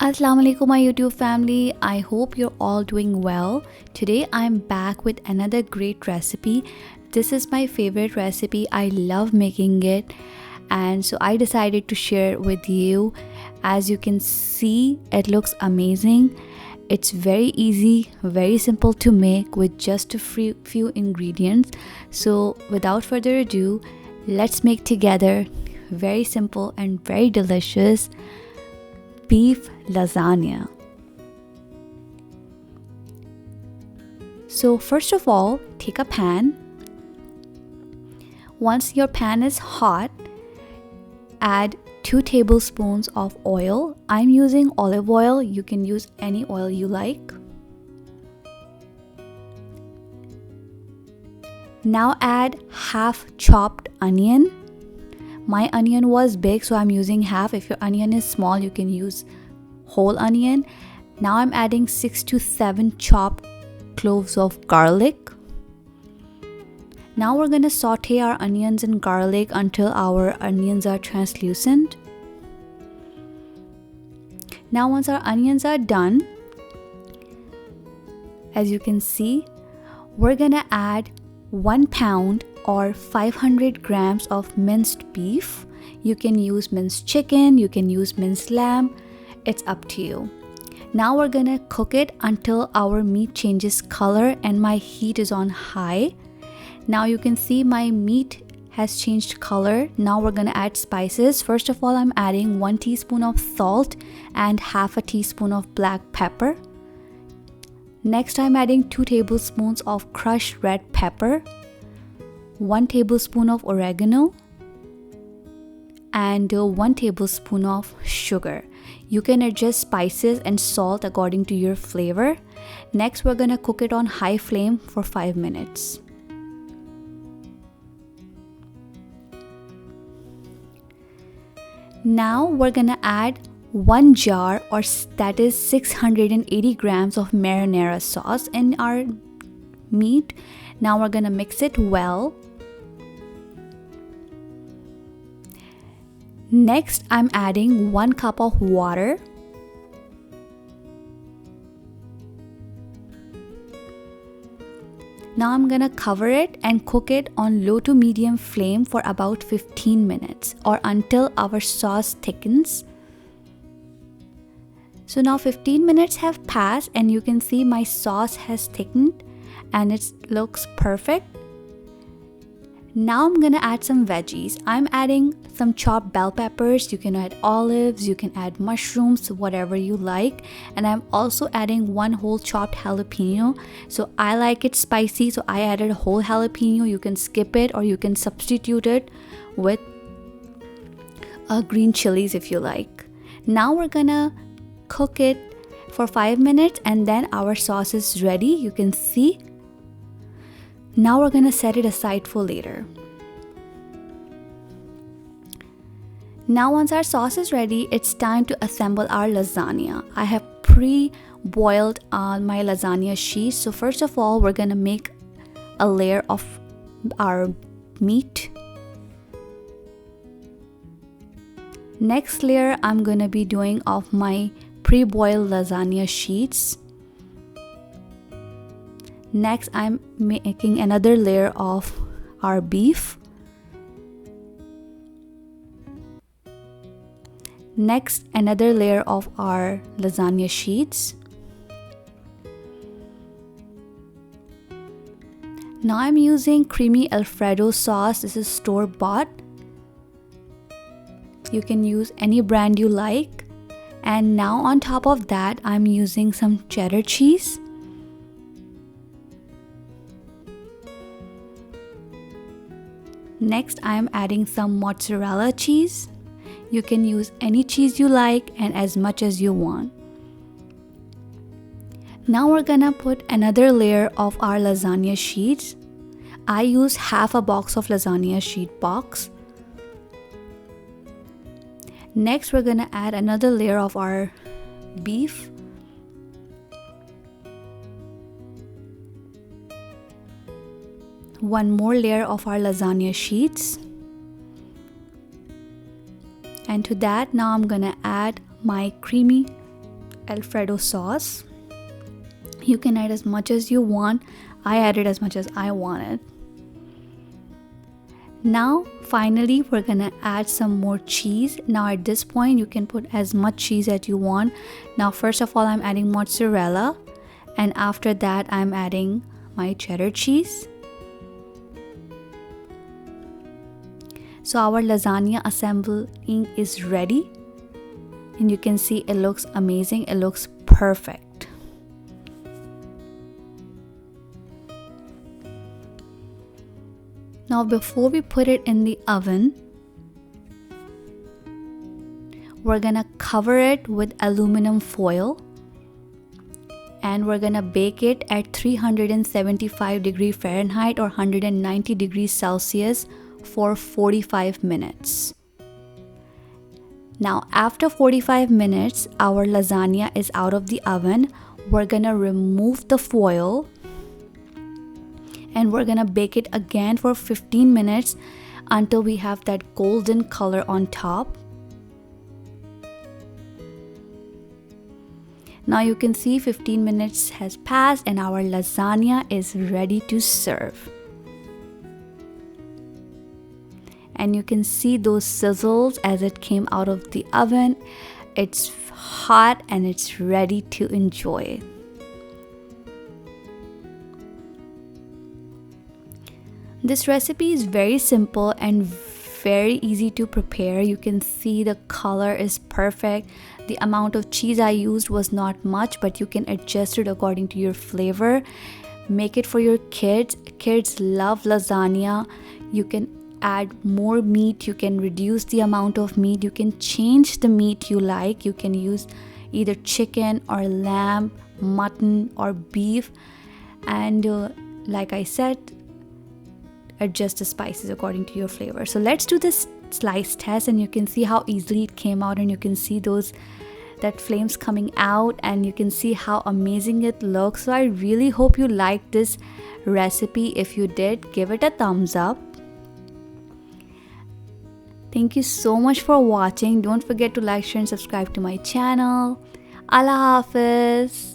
Assalamu alaikum my YouTube family. I hope you're all doing well. Today I'm back with another great recipe. This is my favorite recipe. I love making it, and so I decided to share it with you. As you can see, it looks amazing. It's very easy, very simple to make with just a few ingredients. So without further ado, let's make together very simple and very delicious beef lasagna. So first of all, take a pan. Once your pan is hot, add 2 tablespoons of oil. I'm using olive oil. You can use any oil you like. Now add half chopped onion. My onion was big, so I'm using half. If your onion is small, you can use whole onion. Now I'm adding 6 to 7 chopped cloves of garlic. Now we're gonna saute our onions and garlic until our onions are translucent. Now once our onions are done, as you can see, we're gonna add 1 pound or 500 grams of minced beef. You can use minced chicken, you can use minced lamb, it's up to you. Now we're gonna cook it until our meat changes color and my heat is on high. Now you can see my meat has changed color. Now we're gonna add spices. First of all, I'm adding 1 teaspoon of salt and half a teaspoon of black pepper. Next, I'm adding 2 tablespoons of crushed red pepper, 1 tablespoon of oregano, and 1 tablespoon of sugar. You can adjust spices and salt according to your flavor. Next, we're gonna cook it on high flame for 5 minutes. Now we're gonna add 1 jar, or that is 680 grams of marinara sauce in our meat. Now we're gonna mix it well. Next, I'm adding 1 cup of water. Now I'm gonna cover it and cook it on low to medium flame for about 15 minutes or until our sauce thickens. So now 15 minutes have passed and you can see my sauce has thickened and it looks perfect. Now I'm gonna add some veggies. I'm adding some chopped bell peppers. You can add olives, you can add mushrooms, whatever you like. And I'm also adding 1 whole chopped jalapeno. So I like it spicy, so I added a whole jalapeno. You can skip it or you can substitute it with green chilies if you like. Now we're gonna cook it for 5 minutes and then our sauce is ready. You can see. Now we're gonna set it aside for later. Now once our sauce is ready, it's time to assemble our lasagna. I have pre-boiled my lasagna sheets. So first of all, we're gonna make a layer of our meat. Next layer I'm gonna be doing of my pre-boiled lasagna sheets. Next, I'm making another layer of our beef. Next, another layer of our lasagna sheets. Now I'm using creamy Alfredo sauce. This is store-bought. You can use any brand you like. And now on top of that, I'm using some cheddar cheese. Next, I am adding some mozzarella cheese. You can use any cheese you like and as much as you want. Now we're gonna put another layer of our lasagna sheets. I use half a box of lasagna sheet box. Next, we're gonna add another layer of our beef. One more layer of our lasagna sheets. And to that, now I'm gonna add my creamy Alfredo sauce. You can add as much as you want. I added as much as I wanted. Now finally we're gonna add some more cheese. Now at this point you can put as much cheese as you want. Now first of all I'm adding mozzarella, and after that I'm adding my cheddar cheese. So our lasagna assembling is ready, and you can see it looks amazing, it looks perfect. Now before we put it in the oven, we're gonna cover it with aluminum foil, and we're gonna bake it at 375 degrees Fahrenheit or 190 degrees Celsius for 45 minutes. Now after 45 minutes our lasagna is out of the oven. We're gonna remove the foil and we're gonna bake it again for 15 minutes until we have that golden color on top. Now you can see 15 minutes has passed and our lasagna is ready to serve. And you can see those sizzles as it came out of the oven. It's hot and it's ready to enjoy. This recipe is very simple and very easy to prepare. You can see the color is perfect. The amount of cheese I used was not much, but you can adjust it according to your flavor. Make it for your kids. Kids love lasagna. You can add more meat, you can reduce the amount of meat, you can change the meat you like. You can use either chicken or lamb, mutton or beef, and like I said, adjust the spices according to your flavor. So let's do this slice test, and you can see how easily it came out, and you can see that flames coming out, and you can see how amazing it looks. So I really hope you liked this recipe. If you did, give it a thumbs up. Thank you so much for watching. Don't forget to like, share and subscribe to my channel. Allah Hafiz.